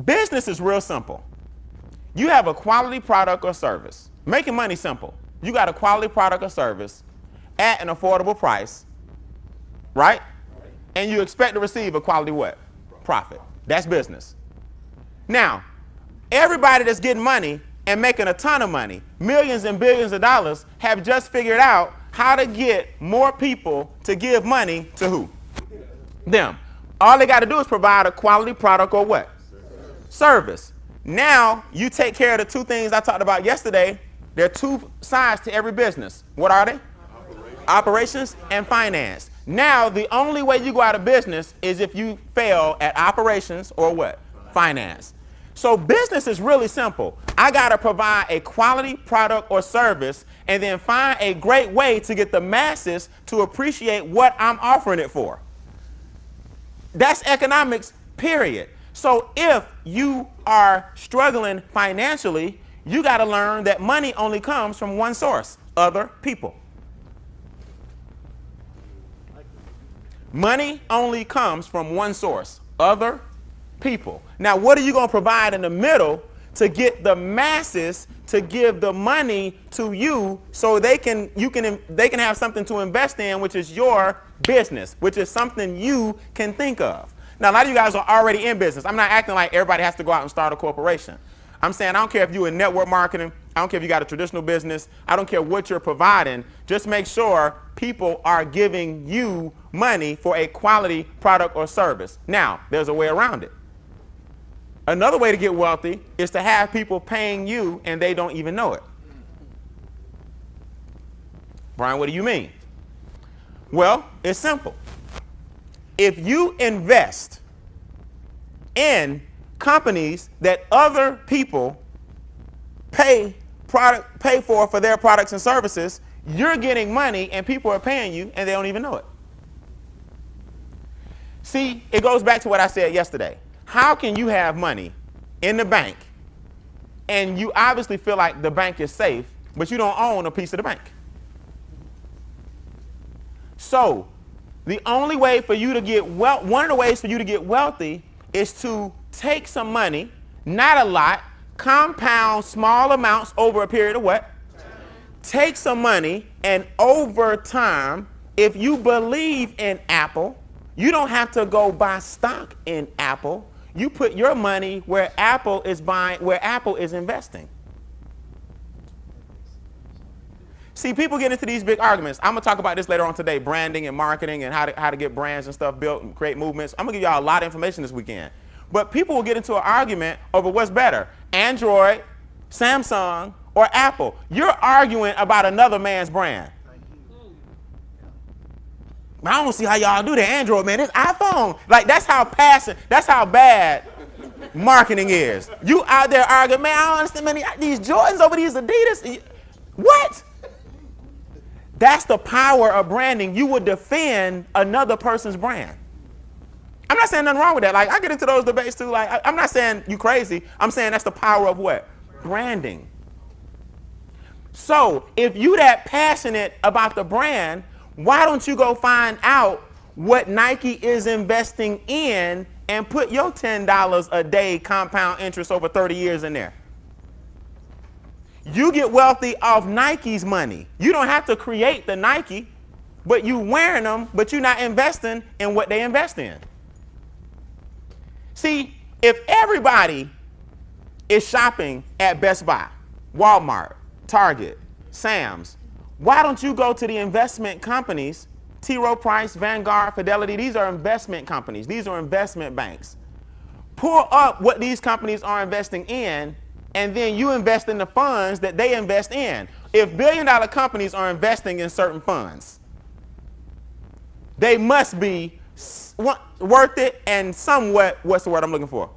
Business is real simple. You have a quality product or service. Making money simple. You got a quality product or service at an affordable price, right? And you expect to receive a quality what? Profit. That's business. Now, everybody that's getting money and making a ton of money, millions and billions of dollars, have just figured out how to get more people to give money to who? Them. All they got to do is provide a quality product or what? Service. Now you take care of the two things I talked about yesterday. There are two sides to every business. What are they? Operations and finance. Now the only way you go out of business is if you fail at operations or what? Finance. So business is really simple. I got to provide a quality product or service and then find a great way to get the masses to appreciate what I'm offering it for. That's economics, period. So if you are struggling financially, you got to learn that money only comes from one source, other people. Money only comes from one source, other people. Now, what are you going to provide in the middle to get the masses to give the money to you so they can have something to invest in, which is your business, which is something you can think of. Now, a lot of you guys are already in business. I'm not acting like everybody has to go out and start a corporation. I'm saying I don't care if you're in network marketing. I don't care if you got a traditional business. I don't care what you're providing. Just make sure people are giving you money for a quality product or service. Now, there's a way around it. Another way to get wealthy is to have people paying you and they don't even know it. Brian, what do you mean? Well, it's simple. If you invest in companies that other people pay for their products and services, you're getting money and people are paying you and they don't even know it. See, it goes back to what I said yesterday. How can you have money in the bank and you obviously feel like the bank is safe, but you don't own a piece of the bank? So the only way for you to get one of the ways for you to get wealthy is to take some money, not a lot, compound small amounts over a period of what? Take some money, and over time, if you believe in Apple, you don't have to go buy stock in Apple. You put your money where Apple is buying, where Apple is investing. See, people get into these big arguments. I'm going to talk about this later on today, branding and marketing and how to get brands and stuff built and create movements. I'm going to give y'all a lot of information this weekend. But people will get into an argument over what's better, Android, Samsung, or Apple. You're arguing about another man's brand. I don't see how y'all do that. Android, man, this iPhone. Like, that's how bad marketing is. You out there arguing, man, I don't understand, man, these Jordans over these Adidas. What? That's the power of branding. You would defend another person's brand. I'm not saying nothing wrong with that. Like, I get into those debates too. Like, I'm not saying you crazy. I'm saying that's the power of what? Branding. So if you that passionate about the brand, why don't you go find out what Nike is investing in and put your $10 a day compound interest over 30 years in there? You get wealthy off Nike's money. You don't have to create the Nike, but you wearing them, but you're not investing in what they invest in. See, if everybody is shopping at Best Buy, Walmart, Target, Sam's, why don't you go to the investment companies, T. Rowe Price, Vanguard, Fidelity? These are investment companies. These are investment banks. Pull up what these companies are investing in, and then you invest in the funds that they invest in. If billion-dollar companies are investing in certain funds, they must be worth it and somewhat, what's the word I'm looking for?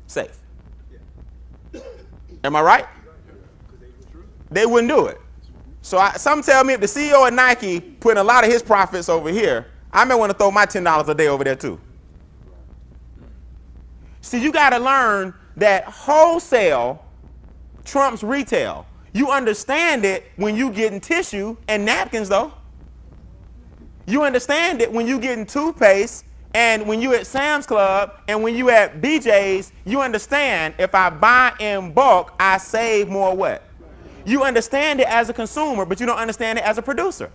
Safe. Am I right? They wouldn't do it. So some tell me if the CEO of Nike putting a lot of his profits over here, I may want to throw my $10 a day over there too. See, you got to learn that wholesale trumps retail. You understand it when you getting tissue and napkins though. You understand it when you getting toothpaste And when you at Sam's Club and when you at BJ's, you understand if I buy in bulk, I save more what? You understand it as a consumer, but you don't understand it as a producer.